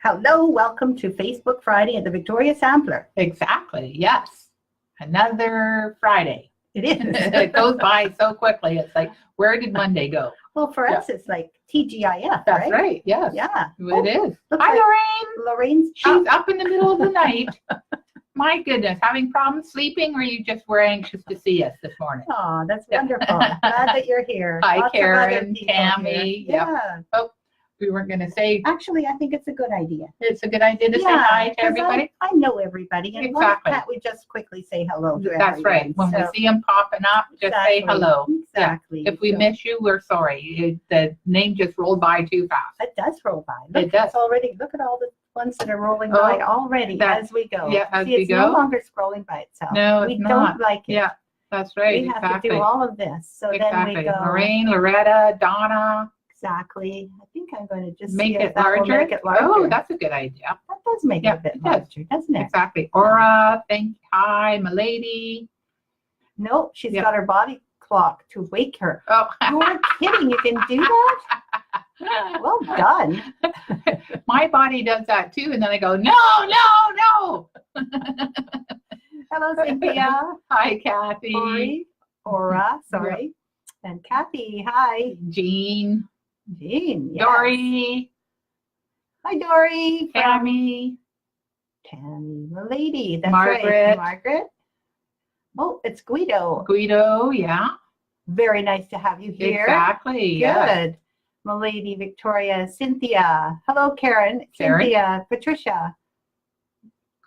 Hello, welcome to Facebook Friday at the Victoria Sampler. Exactly, yes. Another Friday. It is. It goes by so quickly. It's like, where did Monday go? Well, for us, it's like TGIF, That's right, yes. Yeah. It is. Looks Hi, like Lorraine. Lorraine's She's up in the middle of the night. My goodness, having problems sleeping, or you just were anxious to see us this morning? Oh, that's wonderful. Glad that you're here. Hi, Lots of other Karen, people Tammy. here. Yep. Yeah. Oh, we were going to say Actually, I think it's a good idea. it's a good idea to say hi to 'cause everybody. I know everybody. And Exactly. why can't we just quickly say hello to That's right. everyone? When we see them popping up, just say hello. Exactly. If we miss you, we're sorry. The name just rolled by too fast. It does roll by. Look, It does. It's already, look at all the ones that are rolling Oh, by already that- as we go. yeah, as See, we it's go. no longer scrolling by itself. No, it's we not. don't like it. Yeah, that's right. We have exactly. to do all of this. So exactly. then we go. Lorraine, Loretta, Donna. Exactly. I think I'm going to just Make see if it that will larger. make it larger. Oh, that's a good idea. That does make Yeah, it a bit it does. larger, doesn't it? Exactly. Aura, hi, my lady. Nope, she's Yeah. got her body clock to wake her. Oh, You aren't kidding. You can do that? Well done. my body does that too, and then I go, no. Hello, Cynthia. Hi, Kathy. Aura, sorry. And Kathy, hi. Jean. Jean, yes. Dory. Hi, Dory. Tammy. Tammy, the lady. That's Margaret. right. Margaret. Oh, it's Guido. Guido, yeah. Very nice to have you here. Exactly. Good. Yeah. Milady, Victoria, Cynthia. Hello, Karen. Karen. Cynthia, Patricia.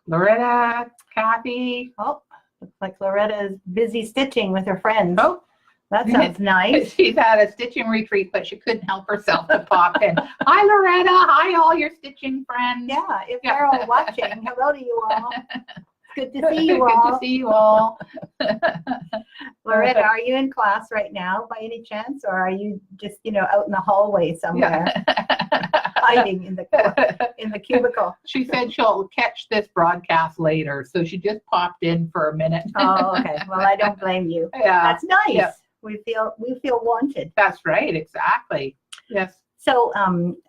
Loretta, Kathy. Oh, looks like Loretta's busy stitching with her friends. Oh, That sounds nice. she's had a stitching retreat, but she couldn't help herself to pop in. Hi, Loretta. Hi, all your stitching friends. Yeah, if they're all watching, hello to you all. Good to see you Good all. to see you all. Loretta, are you in class right now by any chance, or are you just, out in the hallway somewhere, hiding in the cubicle? She said she'll catch this broadcast later, so she just popped in for a minute. Oh, okay. Well, I don't blame you. Yeah, That's nice. Yeah. We feel wanted. that's right. Exactly. Yes. So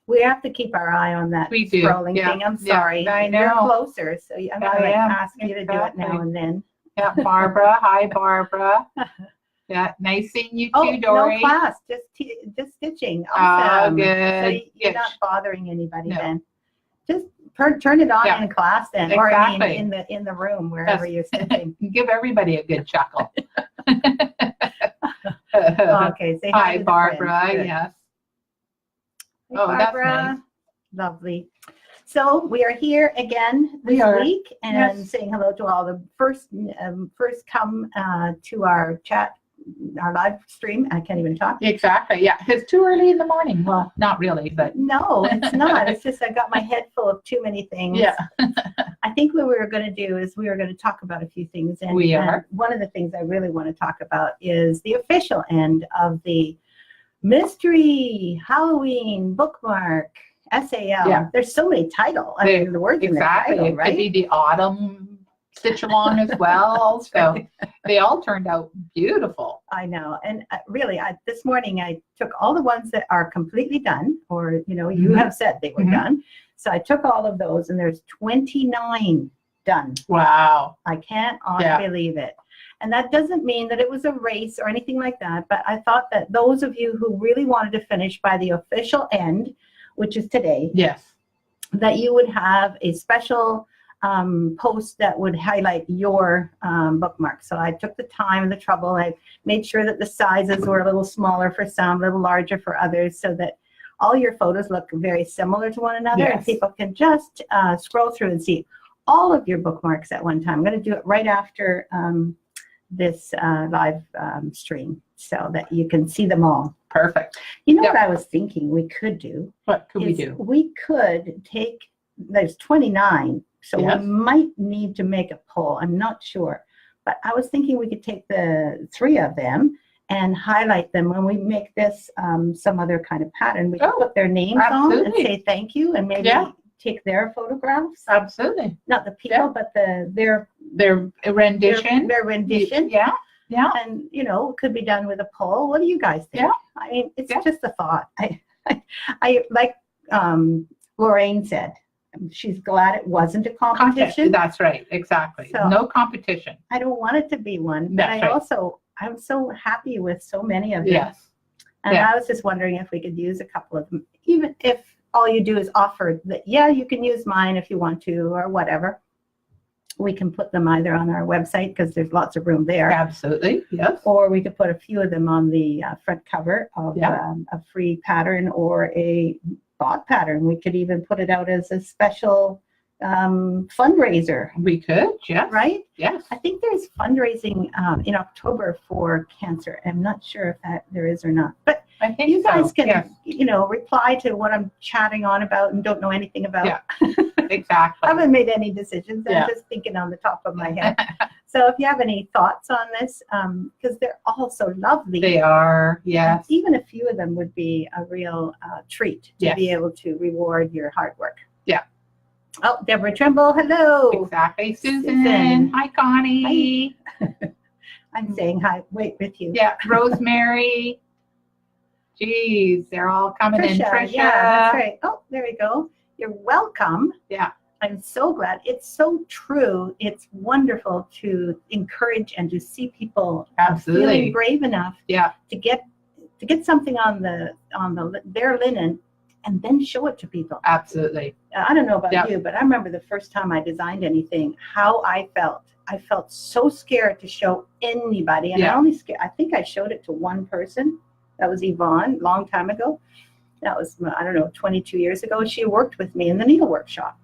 we have to keep our eye on that We do. scrolling Yeah. thing. I'm Yeah, sorry. I You're know. closer, so I'm going to ask you to do it now Exactly. and then. Yeah, Barbara. Hi, Barbara. Yeah, nice seeing you Oh, too, Dory. no class, just stitching. Oh, Awesome. good. So you're Good. not bothering anybody No. then. Just turn it on Yeah. in class then, or I Exactly. mean in the room wherever Yes. you're stitching. Give everybody a good chuckle. Okay, say hi Hi, to the Barbara. friends. Good. Yes. Hey, Oh, that's Barbara. nice. Lovely. So we are here again We this are. week and Yes. saying hello to all the first come to our chat, our live stream. I can't even talk. Exactly. Yeah. It's too early in the morning. Well, not really, but No, it's not. It's just I got my head full of too many things. yeah. I think what we were going to do is we were going to talk about a few things. And We are. one of the things I really want to talk about is the official end of the Mystery Halloween bookmark SAL. Yeah. There's so many titles. I mean, the words Exactly. in the title, It right? could be the autumn stitch along as well. So they all turned out beautiful. I know. And really, this morning I took all the ones that are completely done, or, you Mhm. have said they were Mhm. done. So I took all of those, and there's 29 done. Wow. I can't Yeah. believe it. And that doesn't mean that it was a race or anything like that, but I thought that those of you who really wanted to finish by the official end, which is today, Yes. that you would have a special post that would highlight your bookmark. So I took the time and the trouble. I made sure that the sizes were a little smaller for some, a little larger for others, so that all your photos look very similar to one another, and Yes. people can just scroll through and see all of your bookmarks at one time. I'm going to do it right after this live stream so that you can see them all. Perfect. You know Yep. what I was thinking we could do? What could we is do? We could take, there's 29, so Yes. we might need to make a poll. I'm not sure. But I was thinking we could take the 3 of them and highlight them when we make this some other kind of pattern. We can Oh, put their names on and absolutely. say thank you, and maybe Yeah. take their photographs. Absolutely. Not the people, Yeah. but their Their rendition. Their rendition. Yeah. Yeah. And, it could be done with a poll. What do you guys think? Yeah. I mean, it's Yeah. just a thought. I like Lorraine said, she's glad it wasn't a competition. That's right. Exactly. So- No competition. I don't want it to be one, but That's right. I'm so happy with so many of them. Yes. And Yeah. I was just wondering if we could use a couple of them, even if all you do is offer that, yeah, you can use mine if you want to, or whatever. We can put them either on our website because there's lots of room there, Absolutely. Yes. or we could put a few of them on the front cover of Yeah. a free pattern or a bought pattern. We could even put it out as a special fundraiser, We could. Yes. right? Yes. I think there's fundraising in October for cancer. I'm not sure if there is or not, but I think you guys so. can, Yes. reply to what I'm chatting on about and don't know anything about. Yeah. Exactly. I haven't made any decisions. I'm Yeah. just thinking on the top of my head. So if you have any thoughts on this, because they're all so lovely. They are. Yes. Even a few of them would be a real treat to Yes. be able to reward your hard work. Yeah. Oh, Deborah Trimble, hello. Exactly. Susan. Susan. Hi, Connie. I'm saying hi. Wait with you. Yeah. Rosemary. Geez, they're all coming in. Trisha. Yeah, that's right. Oh, there we go. You're welcome. Yeah. I'm so glad. It's so true. It's wonderful to encourage and to see people Absolutely. feeling brave enough Yeah. to get something on their linen and then show it to people. Absolutely. I don't know about Yeah. you, but I remember the first time I designed anything, how I felt. I felt so scared to show anybody, and Yeah. I think I showed it to one person. That was Yvonne, long time ago. That was, I don't know, 22 years ago. She worked with me in the needle workshop.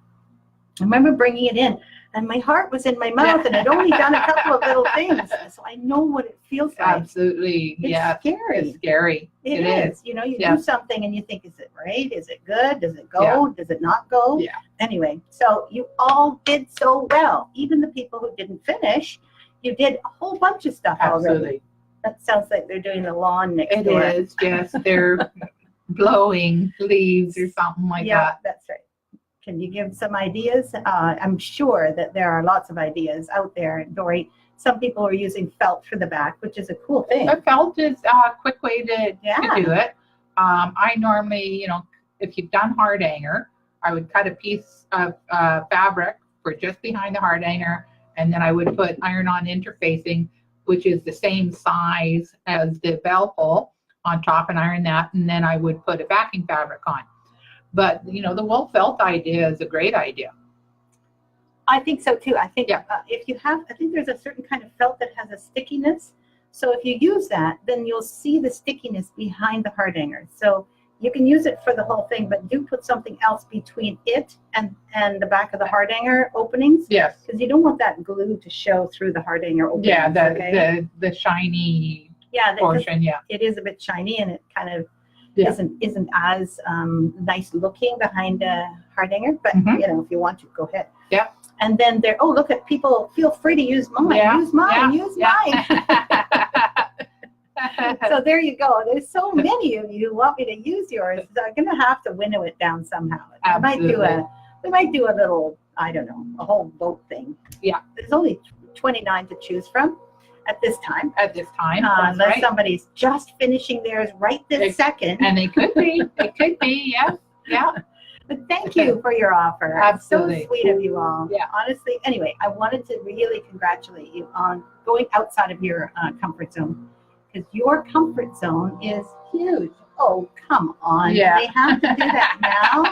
I remember bringing it in, and my heart was in my mouth, and I'd only done a couple of little things, so I know what it feels like. Absolutely. It's Yeah. scary. It's scary. It is. You Yeah. do something and you think, is it right? Is it good? Does it go? Yeah. Does it not go? Yeah. Anyway, so you all did so well. Even the people who didn't finish, you did a whole bunch of stuff already. Absolutely. That sounds like they're doing the lawn next It door. is. Yes. They're blowing leaves or something like Yeah, that. that's right. Can you give some ideas? I'm sure that there are lots of ideas out there, Dory. Some people are using felt for the back, which is a cool thing. The felt is a quick way to Yeah. do it. I normally, if you've done hard hanger, I would cut a piece of fabric for just behind the hard hanger, and then I would put iron-on interfacing, which is the same size as the bell pull, on top and iron that, and then I would put a backing fabric on. But, the wool felt idea is a great idea. I think so too. I think Yeah. I think there's a certain kind of felt that has a stickiness. So if you use that, then you'll see the stickiness behind the hard hanger. So you can use it for the whole thing, but do put something else between it and the back of the hard hanger openings, Yes. because you don't want that glue to show through the hard hanger openings. Yeah, okay? the shiny Yeah, because portion, yeah. it is a bit shiny and it kind of Yeah. isn't as nice looking behind a hard hanger. But Mhm. if you want to, go ahead. Yeah. And then look at people. Feel free to use mine. Yeah, Use mine. Use mine. So there you go. There's so many of you who want me to use yours. So I'm gonna have to winnow it down somehow. Absolutely. We might do a little, I don't know, a whole boat thing. Yeah. There's only 29 to choose from at this time. At this time, that's Unless right. somebody's just finishing theirs right this second. And it could be. It could be, yes. Yeah. But thank you for your offer. Absolutely. It's so sweet of you all. Yeah. Honestly, anyway, I wanted to really congratulate you on going outside of your comfort zone, because your comfort zone is huge. Oh, come on. Yeah. They have to do that now?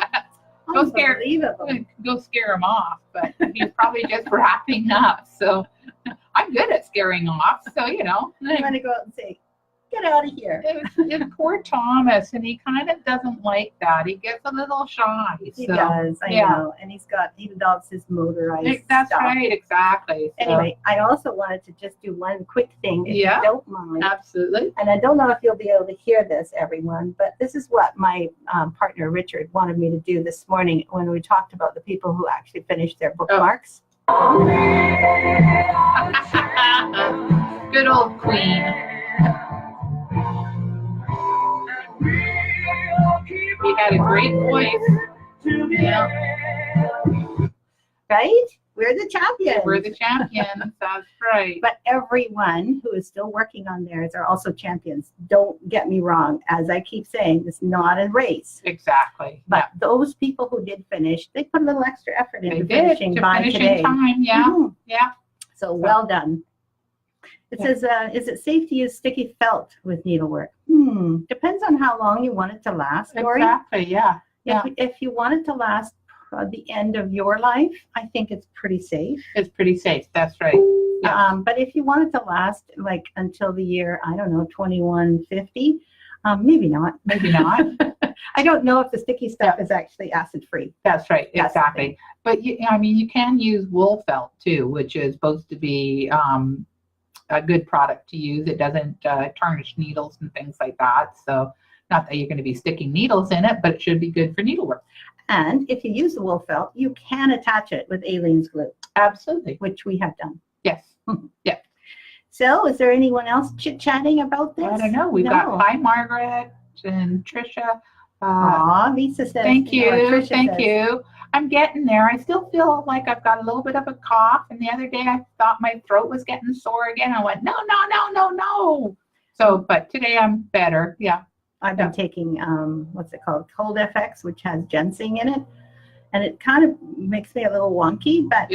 Go scare- Unbelievable. Go scare him off, but he's probably just wrapping up. So I'm good at scaring off. So, I'm going to go out and say, get out of here. it's poor Thomas, and he kind of doesn't like that. He gets a little shy. He so, does, I yeah. know. And he loves his motorized That's stuff. right, exactly. So, Anyway, I also wanted to just do one quick thing, if Yeah. you don't mind. absolutely. And I don't know if you'll be able to hear this, everyone, but this is what my partner Richard wanted me to do this morning when we talked about the people who actually finished their bookmarks. Good old Queen. He had a great voice. Yeah. Right? We're the champions. We're the champions. That's right. But everyone who is still working on theirs are also champions. Don't get me wrong. As I keep saying, it's not a race. Exactly. But those people who did finish, they put a little extra effort into They did finishing to by finish today. in time. Yeah. Mhm. Yeah. So well done. It Yeah. says, is it safe to use sticky felt with needlework? Depends on how long you want it to last, Dory. Exactly. Yeah. Yeah. If you want it to last the end of your life, I think it's pretty safe. It's pretty safe. That's right. Yeah. But if you want it to last like until the year, I don't know, 2150, maybe not. Maybe not. I don't know if the sticky stuff is actually acid free. That's right. That's the Exactly. But you can use wool felt too, which is supposed to be a good product to use. It doesn't tarnish needles and things like that. So not that you're going to be sticking needles in it, but it should be good for needlework. And if you use the wool felt, you can attach it with Aleene's glue, Absolutely. which we have done. Yes. So is there anyone else chit-chatting about this? I don't know. We've got Hi Margaret and Trisha. Aw, Lisa says. Thank you. Tricia Thank says, you. I'm getting there. I still feel like I've got a little bit of a cough. And the other day I thought my throat was getting sore again. I went, no. So, but today I'm better. Yeah. I've been taking, what's it called? Cold FX, which has ginseng in it. And it kind of makes me a little wonky, but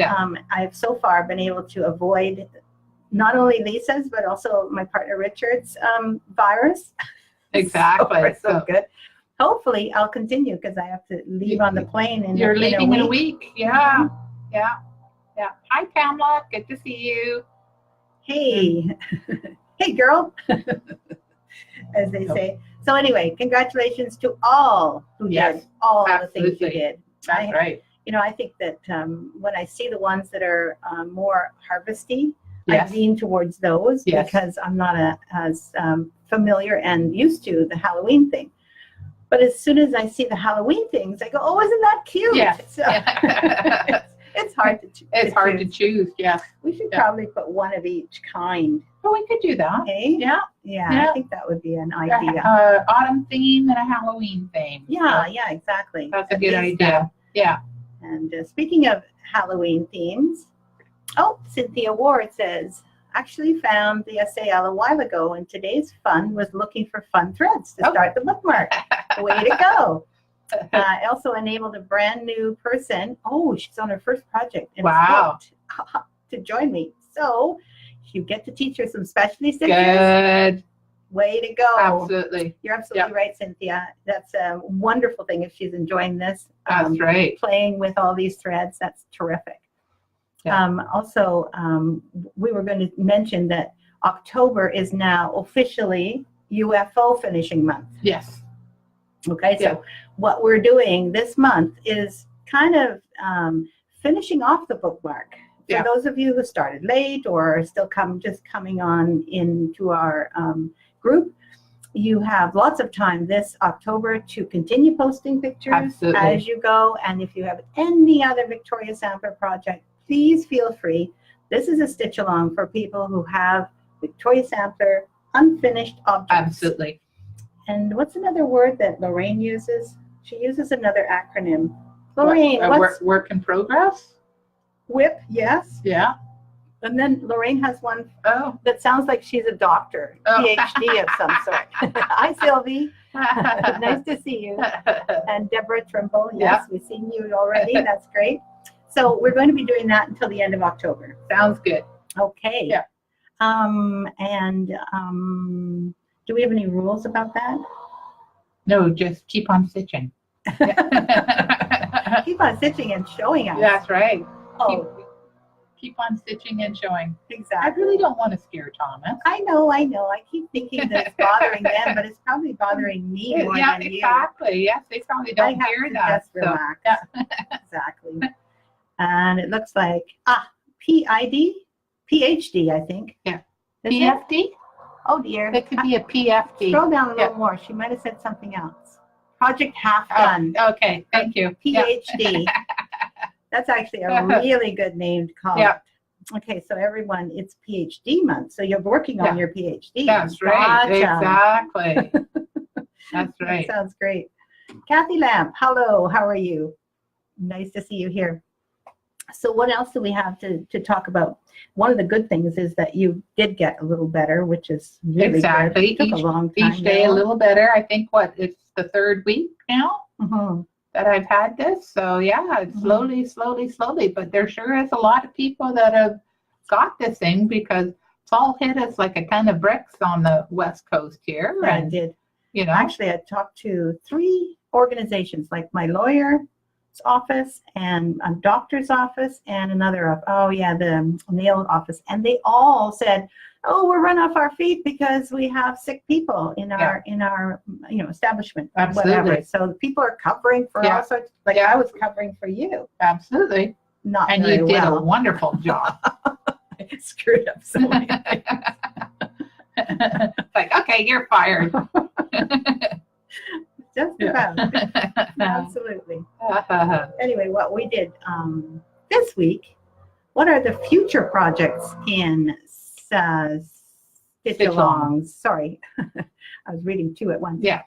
I've so far been able to avoid not only Lisa's, but also my partner Richard's virus. Exactly. So good. Hopefully I'll continue because I have to leave on the plane. You're leaving in a week. Yeah. Hi, Pamela. Good to see you. Hey. Hey, girl, as they say. So anyway, congratulations to all who did all the things you did. That's right. I think that when I see the ones that are more harvesty, Yes. I lean towards those because I'm not as familiar and used to the Halloween thing. But as soon as I see the Halloween things, I go, "Oh, isn't that cute?" Yes. So it's hard to choose. It's hard to choose. Yeah. We should probably put one of each kind. Oh, we could do that. Okay. Yeah. Yeah, I think that would be an idea. Autumn theme and a Halloween theme. Yeah, So yeah, exactly. that's a At good least idea. Yeah. And speaking of Halloween themes, Cynthia Ward says, actually found the SAL a while ago, and today's fun was looking for fun threads to start the bookmark. Way to go. I also enabled a brand new person. Oh, she's on her first project. And Wow. to join me. So you get to teach her some specialty stitches. Good. Way to go. Absolutely. You're absolutely right, Cynthia. That's a wonderful thing if she's enjoying this. That's right. Playing with all these threads. That's terrific. Yeah. Also, we were going to mention that October is now officially UFO finishing month. Yes. Okay, so what we're doing this month is kind of finishing off the bookmark. For those of you who started late or still just coming on into our group, you have lots of time this October to continue posting pictures as you go. And if you have any other Victoria Sampler project, please feel free. This is a stitch along for people who have Victoria Sampler unfinished objects. Absolutely. And what's another word that Lorraine uses? She uses another acronym. Lorraine, what's work in progress? WIP? Yes. Yeah. And then Lorraine has one Oh. that sounds like she's a doctor, PhD of some sort. Hi, Sylvie. Nice to see you. And Deborah Trimble. Yes, we've seen you already. That's great. So we're going to be doing that until the end of October. Sounds good. Okay. Yeah. Do we have any rules about that? No, just keep on stitching. Keep on stitching and showing us. That's right. Oh, Keep on stitching and showing. I exactly. really don't want to scare Thomas. I know. I keep thinking that it's bothering them, but it's probably bothering me more Yeah, than exactly. Yes, they probably don't I have hear to that. just relax. Exactly. And it looks like, PID? PhD, I think. Yeah. Is it? PFD? Oh, dear. It could be a PFD. Scroll down a little more. She might have said something else. Project Half Done. Okay, thank you. PhD. That's actually a really good name to call Yeah. it. Okay, so everyone, it's PhD month. So you're working on your PhD. That's right. Gotcha. Exactly. That's right. That sounds great. Kathy Lamp, hello. How are you? Nice to see you here. So what else do we have to talk about? One of the good things is that you did get a little better, which is really Exactly. good. It took a long time. Each day a little better. I think it's the third week now Mhm. that I've had this. So yeah, it's slowly. But there sure is a lot of people that have got this thing because it's all hit us like a ton of bricks on the West Coast here. Yeah, I And, did. you know, Actually, I talked to 3 organizations, like my lawyer's office and a doctor's office and another, the nail office. And they all said, oh, we're run off our feet because we have sick people in our establishment, Absolutely. whatever. So the people are covering for all sorts. Like I was covering for you. absolutely. Not And very you did a well. wonderful job. I screwed up so many things. It's like, okay, you're fired. Just about. Absolutely. Uh, Anyway, what we did this week, what are the future projects in Stitch-alongs? Sorry, I was reading 2 at once. Yeah.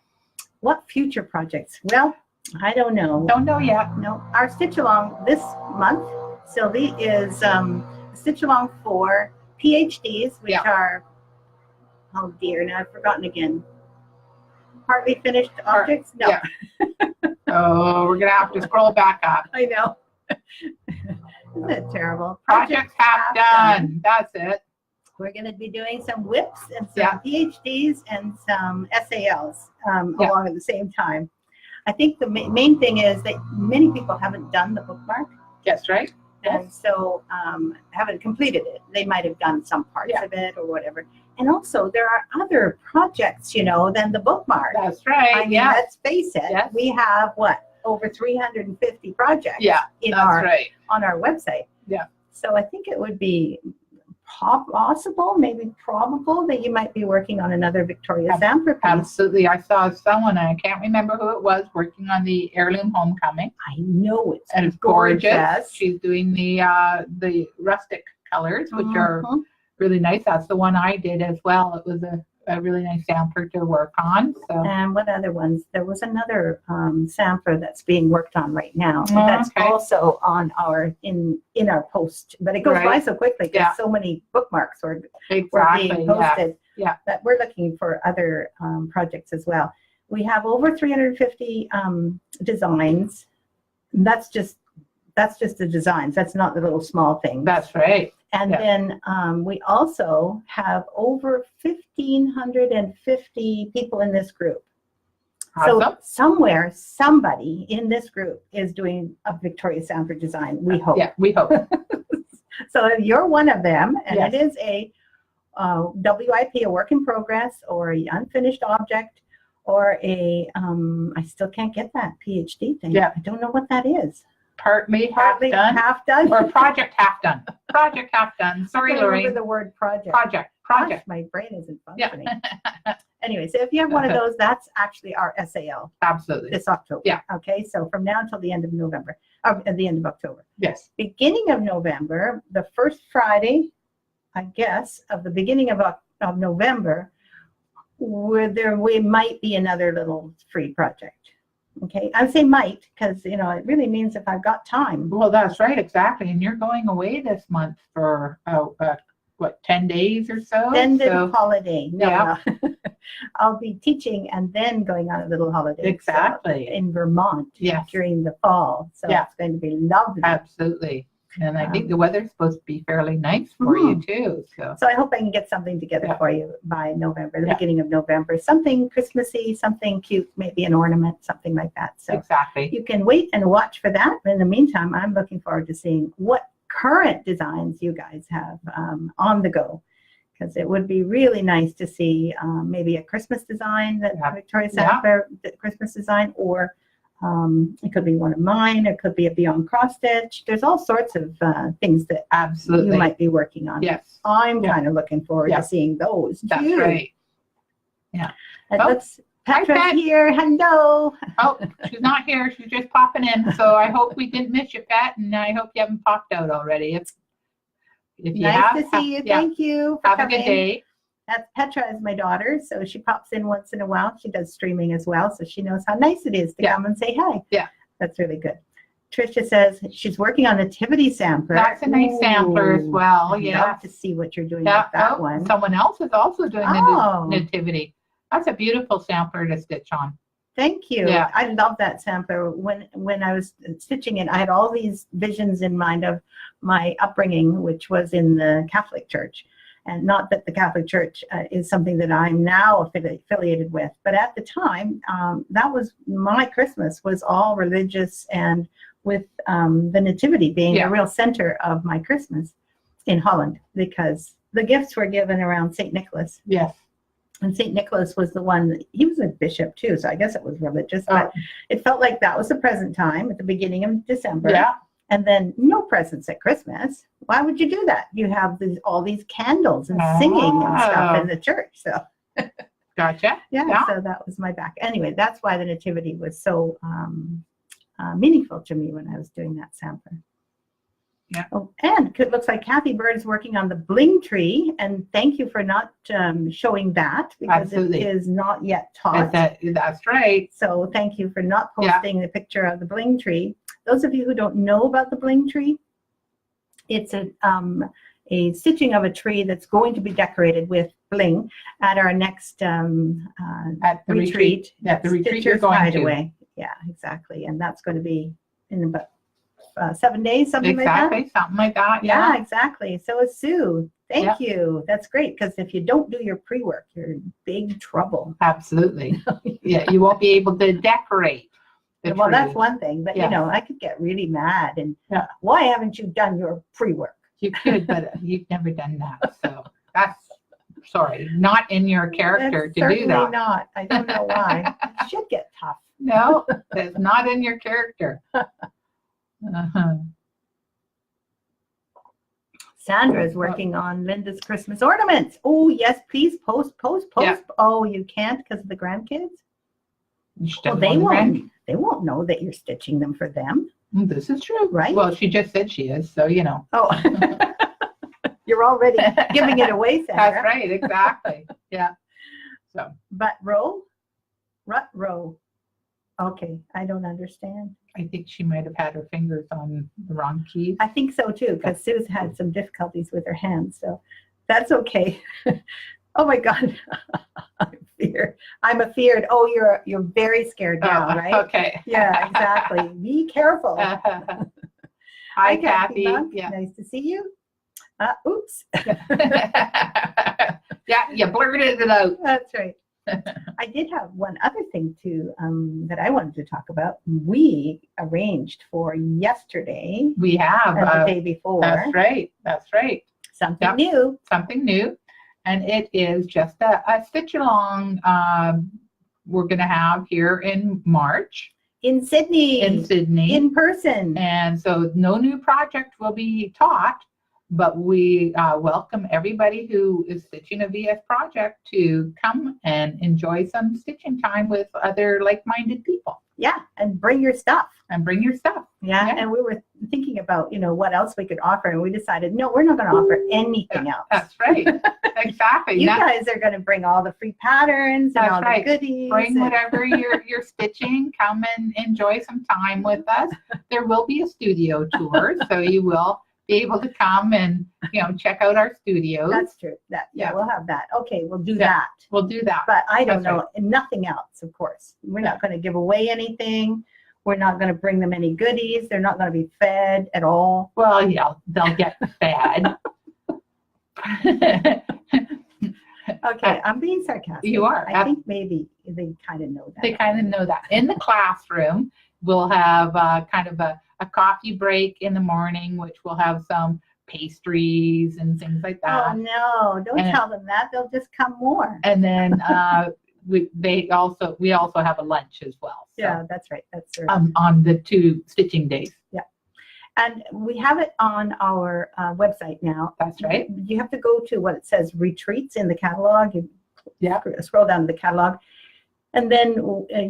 What future projects? Well, I don't know. Don't know yet. No, our Stitch-along this month, Sylvie, is Stitch-along for PhDs, which are, oh dear, now I've forgotten again. Partly finished objects? No. Yeah. Oh, we're gonna have to scroll back up. I know. Isn't it terrible? Projects half done. That's it. We're going to be doing some whips and some PhDs and some SALs along at the same time. I think the main thing is that many people haven't done the bookmark. Yes, right? And so haven't completed it. They might have done some parts of it or whatever. And also there are other projects, than the bookmark. That's right. I mean, let's face it. Yes. We have over 350 projects on our website. Yeah. So I think it would be possible, maybe probable, that you might be working on another Victoria Samper piece. Absolutely. I saw someone, I can't remember who it was, working on the Heirloom Homecoming. I know it's and gorgeous. She's doing the rustic colors, which are really nice. That's the one I did as well. It was a really nice sampler to work on. So. And what other ones? There was another sampler that's being worked on right now. That's also on our in our post, but it goes by so quickly because so many bookmarks were being posted. Yeah. That we're looking for other projects as well. We have over 350 designs. That's just the designs. That's not the little small things. That's right. And then we also have over 1,550 people in this group. Awesome. So somebody in this group is doing a Victoria Samper design, we hope. Yeah, we hope. So if you're one of them, and it is a WIP, a work in progress, or an unfinished object, or a, I still can't get that PhD thing. Yeah. I don't know what that is. Partly half done. Or project half done. Project half done. Sorry, I Lorraine. remember the word project. Project. Gosh, my brain isn't functioning. Anyway, so if you have one of those, that's actually our SAL. Absolutely. This October. Yeah. Okay, so from now until the end of November, at the end of October. Yes. Beginning of November, the first Friday, I guess, of the beginning of November, we might be another little free project. Okay, I say might because it really means if I've got time. Well, that's right, exactly. And you're going away this month for 10 days or so? Then the holiday. No. I'll be teaching and then going on a little holiday. Exactly. In Vermont. Yes. During the fall. So it's going to be lovely. Absolutely. And I think the weather's supposed to be fairly nice for you too. So I hope I can get something together for you by November, the beginning of November. Something Christmassy, something cute, maybe an ornament, something like that. So exactly. You can wait and watch for that. But in the meantime, I'm looking forward to seeing what current designs you guys have on the go. Because it would be really nice to see maybe a Christmas design, that Victoria Samper Christmas design, or it could be one of mine. It could be a Beyond Cross Stitch. There's all sorts of things that you might be working on. Yes. I'm kind of looking forward to seeing those. That's too. right. Yeah. Let's Petra's here. Hello. Oh, she's not here. She's just popping in. So I hope we didn't miss you, Pat, and I hope you haven't popped out already. If you nice to see you. Thank you for have coming. a good day. That's Petra is my daughter, so she pops in once in a while. She does streaming as well, so she knows how nice it is to come and say hi. Yeah. That's really good. Tricia says she's working on nativity sampler. That's a nice sampler as Ooh, well. I'd Yeah. love to see what you're doing Yeah. with that Oh, one. someone else is also doing Oh. the nativity. That's a beautiful sampler to stitch on. Thank you. Yeah. I love that sampler. When I was stitching it, I had all these visions in mind of my upbringing, which was in the Catholic Church. And not that the Catholic Church is something that I'm now affiliated with, but at the time, that was my Christmas, was all religious, and with the Nativity being Yeah. a real center of my Christmas in Holland, because the gifts were given around St. Nicholas. Yes. And St. Nicholas was the one, he was a bishop too, so I guess it was religious, but Oh. it felt like that was the present time at the beginning of December. Yeah. And then no presents at Christmas. Why would you do that? You have all these candles and singing and stuff Oh. in the church. So Gotcha. yeah, Yeah. so that was my back. Anyway, that's why the Nativity was so meaningful to me when I was doing that sampler. Yeah. Oh, and it looks like Kathy Bird is working on the bling tree, and thank you for not showing that, because Absolutely. it is not yet taught. That's right. So thank you for not Yeah. posting the picture of the bling tree. Those of you who don't know about the bling tree, it's a stitching of a tree that's going to be decorated with bling at our next At the retreat. At the retreat you're Stitchers going to. Hideaway. Yeah, exactly. And that's going to be in about 7 days, something like that. Exactly. Something like that. Yeah, Yeah. exactly. So is Sue. Thank Yeah. you. That's great, because if you don't do your pre-work, you're in big trouble. Absolutely. Yeah. You won't be able to decorate. the Well, that's tree. one thing, but Yeah. I could get really mad and Yeah. why haven't you done your pre-work? You could, but you've never done that. So that's, sorry, not in your character That's to do certainly that. not. I don't know why. It should get tough. No, that's not in your character. Uh-huh. Sandra is working on Linda's Christmas ornaments. Oh, yes, please post. Yeah. Oh, you can't because of the grandkids? She Well, doesn't they want the won't. They won't know that you're stitching them for them, This is true. right? Well, she just said she is, so you know. Oh, you're already giving it away, Sandra. That's right, exactly. Yeah. So But rut row. Okay, I don't understand. I think she might have had her fingers on the wrong keys. I think so too, because Sue's had some difficulties with her hands, so that's okay. Oh my God, I'm afeared. Oh, you're very scared now, Oh, right? Okay. Yeah, exactly. Be careful. Hi, Kathy. Monk. Yeah. Nice to see you. Oops. Yeah, you blurted it out. That's right. I did have one other thing too that I wanted to talk about. We arranged for yesterday We have. and the day before That's right. That's right. something Yep. new. Something new. And it is just a stitch along we're going to have here in March In Sydney, in Sydney. in person. And so no new project will be taught, but we welcome everybody who is stitching a VS project to come and enjoy some stitching time with other like-minded people Yeah, and bring your stuff. and bring your stuff. Yeah, Yeah. and we were thinking about, what else we could offer, and we decided, no, we're not going to offer anything else. That's right. Exactly. You That- guys are going to bring all the free patterns and That's all right. the goodies. Bring and- whatever you're stitching. Come and enjoy some time with us. There will be a studio tour, so you will be able to come and check out our studios. That's true. Yeah, Yeah. we'll have that. Okay, we'll do Yeah. that. We'll do that. But I don't That's know, and nothing else, of course. We're not going to give away anything. We're not going to bring them any goodies. They're not going to be fed at all. Well, yeah, they'll get fed. Okay, I'm being sarcastic. You are. I think maybe they kind of know that. They kind of know that. In the classroom, we'll have kind of a coffee break in the morning, which will have some pastries and things like Oh, that. no, don't And- tell them that. They'll just come more. And then we also have a lunch as well. So, Yeah, that's right. That's right. on the 2 stitching days. And we have it on our website now. That's right. You have to go to what it says retreats in the catalog. You Yeah. scroll down to the catalog. And then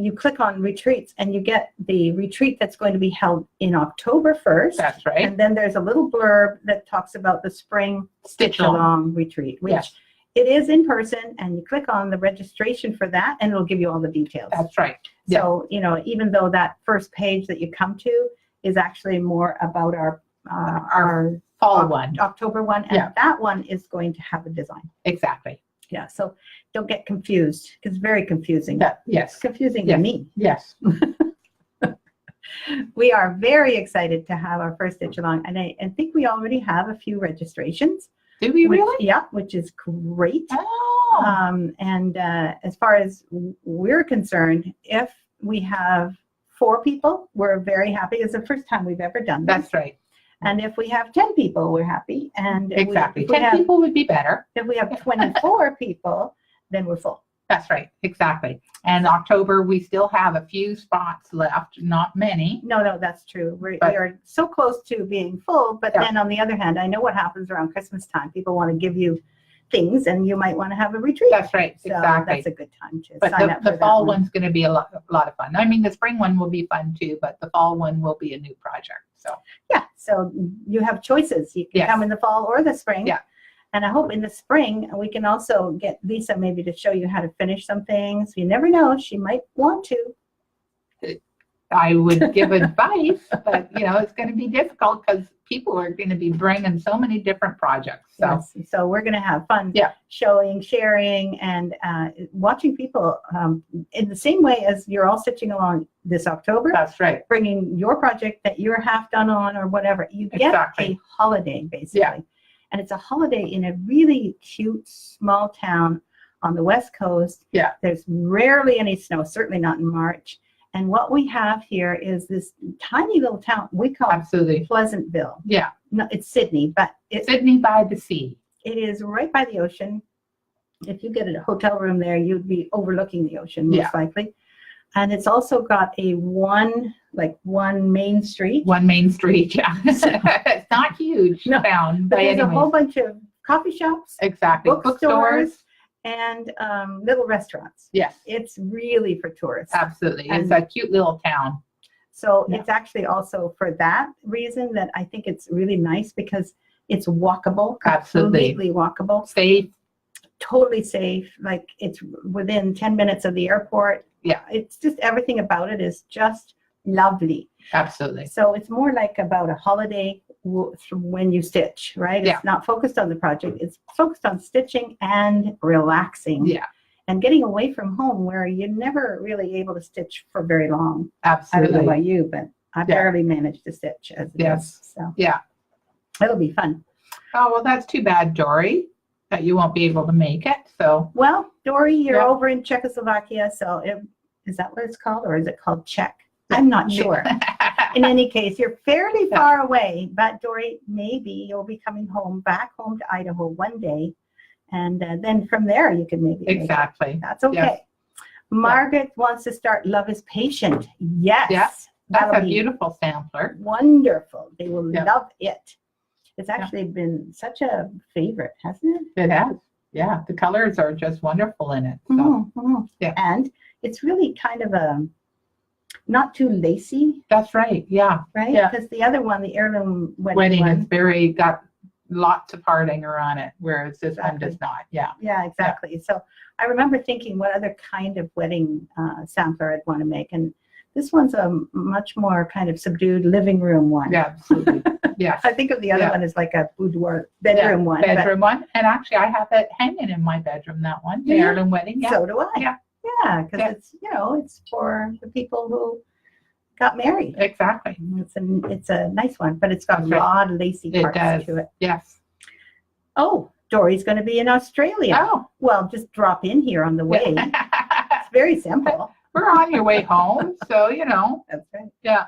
you click on retreats and you get the retreat that's going to be held in October 1st. That's right. And then there's a little blurb that talks about the spring Stitch Stitch along. Along retreat, which Yes. it is in person, and you click on the registration for that and it'll give you all the details. That's right. Yeah. So, even though that first page that you come to is actually more about our Fall one. October one, and Yeah. that one is going to have a design. Exactly. Yeah, so don't get confused, because it's very confusing. Yes. It's confusing Yes. to me. Yes. We are very excited to have our first Stitch Along, and I think we already have a few registrations. Do we which- really? Yeah, which is great. Oh. And as far as we're concerned, if we have 4 people, we're very happy. It's the first time we've ever done this. That's right. And if we have 10 people, we're happy. And Exactly. if we 10 have, people would be better. if we have 24 people, then we're full. That's right. Exactly. And October, we still have a few spots left, not many. No, that's true. We But- are so close to being full. But Yeah. then on the other hand, I know what happens around Christmas time. People want to give you things, and you might want to have a retreat. That's right. So Exactly. that's a good time to But sign up for the that fall one. one's going to be a lot of fun. I mean, the spring one will be fun too, but the fall one will be a new project. So Yeah, so you have choices. You can Yes. come in the fall or the spring. Yeah. And I hope in the spring, we can also get Lisa maybe to show you how to finish some things. You never know, she might want to. I would give advice, but it's going to be difficult because people are going to be bringing so many different projects. So Yes. So we're going to have fun Yeah. showing, sharing, and watching people in the same way as you're all stitching along this October, that's right. bringing your project that you're half done on or whatever. You get Exactly. a holiday, basically. Yeah. And it's a holiday in a really cute small town on the West Coast. Yeah. There's rarely any snow, certainly not in March. And what we have here is this tiny little town we call Absolutely. Pleasantville. Yeah. No, it's Sydney, but it Sydney by the sea. is right by the ocean. If you get a hotel room there, you'd be overlooking the ocean most Yeah. likely. And it's also got a one main street. One main street. Yeah. It's not huge No, town But by there's any a whole means. bunch of coffee shops, Exactly. bookstores, and little restaurants. Yes. It's really for tourists. Absolutely. It's And- a cute little town. So Yeah. it's actually also for that reason that I think it's really nice, because it's walkable, Absolutely. completely walkable, Safe. totally safe. Like it's within 10 minutes of the airport. Yeah. It's just everything about it is just lovely. Absolutely. So it's more like about a holiday when you stitch, right? Yeah. It's not focused on the project. It's focused on stitching and relaxing. Yeah. And getting away from home, where you're never really able to stitch for very long. I don't know Absolutely. about you, but I Yeah. barely managed to stitch as it Yes. is. So Yeah. it'll be fun. Oh, well, that's too bad, Dory, that you won't be able to make it. So Well, Dory, you're Yeah. over in Czechoslovakia, so is that what it's called, or is it called Czech? I'm not sure. In any case, you're fairly Yeah. far away, but Dory, maybe you'll be coming back home to Idaho one day, and then from there you can maybe make it. Exactly. That's okay. Yes. Margaret wants to start Love is Patient. Yes. Yeah. That'll That's a be beautiful sampler. wonderful. They will Yeah. love it. It's actually been such a favorite, hasn't it? It has. Yeah. The colors are just wonderful in it. So Yeah. And it's really kind of not too lacy, that's right. Yeah. right? Yeah. Because the other one, the heirloom Wedding one, is got lots of hardinger on it, whereas this one Exactly. does not. Yeah. yeah, exactly. So I remember thinking what other kind of wedding sampler I'd want to make. And this one's a much more kind of subdued living room one. Yeah. Absolutely. Yes. I think of the other Yeah. one as like a boudoir bedroom one. but Bedroom one. And actually, I have it hanging in my bedroom, that one. The Yeah. heirloom wedding. Yeah. So do I. Yeah. Yeah, because Yeah. it's, it's for the people who got married. Exactly. It's a nice one, but it's got That's a right. lot of lacy It parts does. to it. Yes. Oh, Dory's going to be in Australia. Oh. Well, just drop in here on the way. It's very simple. We're on your way home, so That's right. Yeah.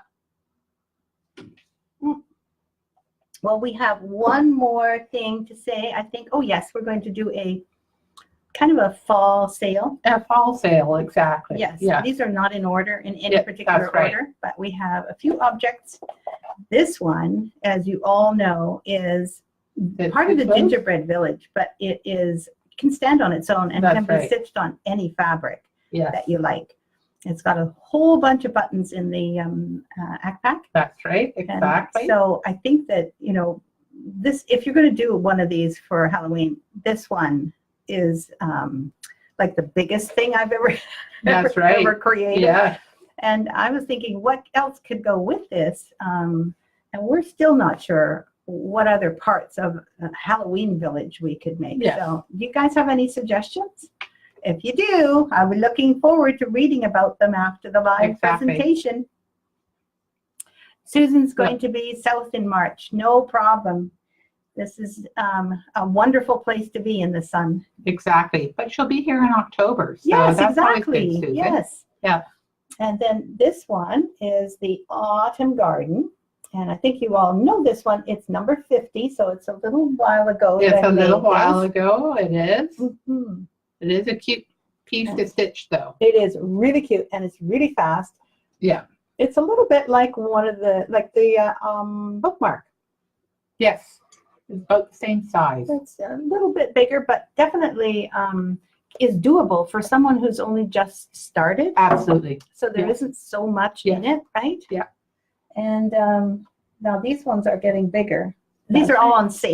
Well, we have one more thing to say. I think, oh yes, we're going to do a kind of a fall sale. A fall sale, exactly. Yes. Yeah. These are not in order in any Yeah, particular that's right. order, but we have a few objects. This one, as you all know, is part of the close? Gingerbread Village, but it can stand on its own and That's can be right. stitched on any fabric Yes, that you like. It's got a whole bunch of buttons in the ACPAC. that's right. And Exactly. so I think that, this, if you're going to do one of these for Halloween, this one is like the biggest thing I've ever, That's right. ever created. Yeah. And I was thinking, what else could go with this? And we're still not sure what other parts of Halloween Village we could make. Yes. So do you guys have any suggestions? If you do, I'll be looking forward to reading about them after the live Exactly. presentation. Susan's going to be south in March. No problem. This is a wonderful place to be in the sun. Exactly. But she'll be here in October. So Yes, that's always exactly. good, Susan. Yes. Yeah. And then this one is the Autumn Garden. And I think you all know this one. It's number 50, so it's a little while ago. It's that I a little made while this. ago. It is. Mhm. It is a cute piece to stitch, though. It is really cute and it's really fast. Yeah. It's a little bit like one of the bookmark. Yes. It's about the same size. It's a little bit bigger, but definitely is doable for someone who's only just started. Absolutely. So there Yeah. isn't so much in it, right? Yeah. And now these ones are getting bigger. These are all on sale.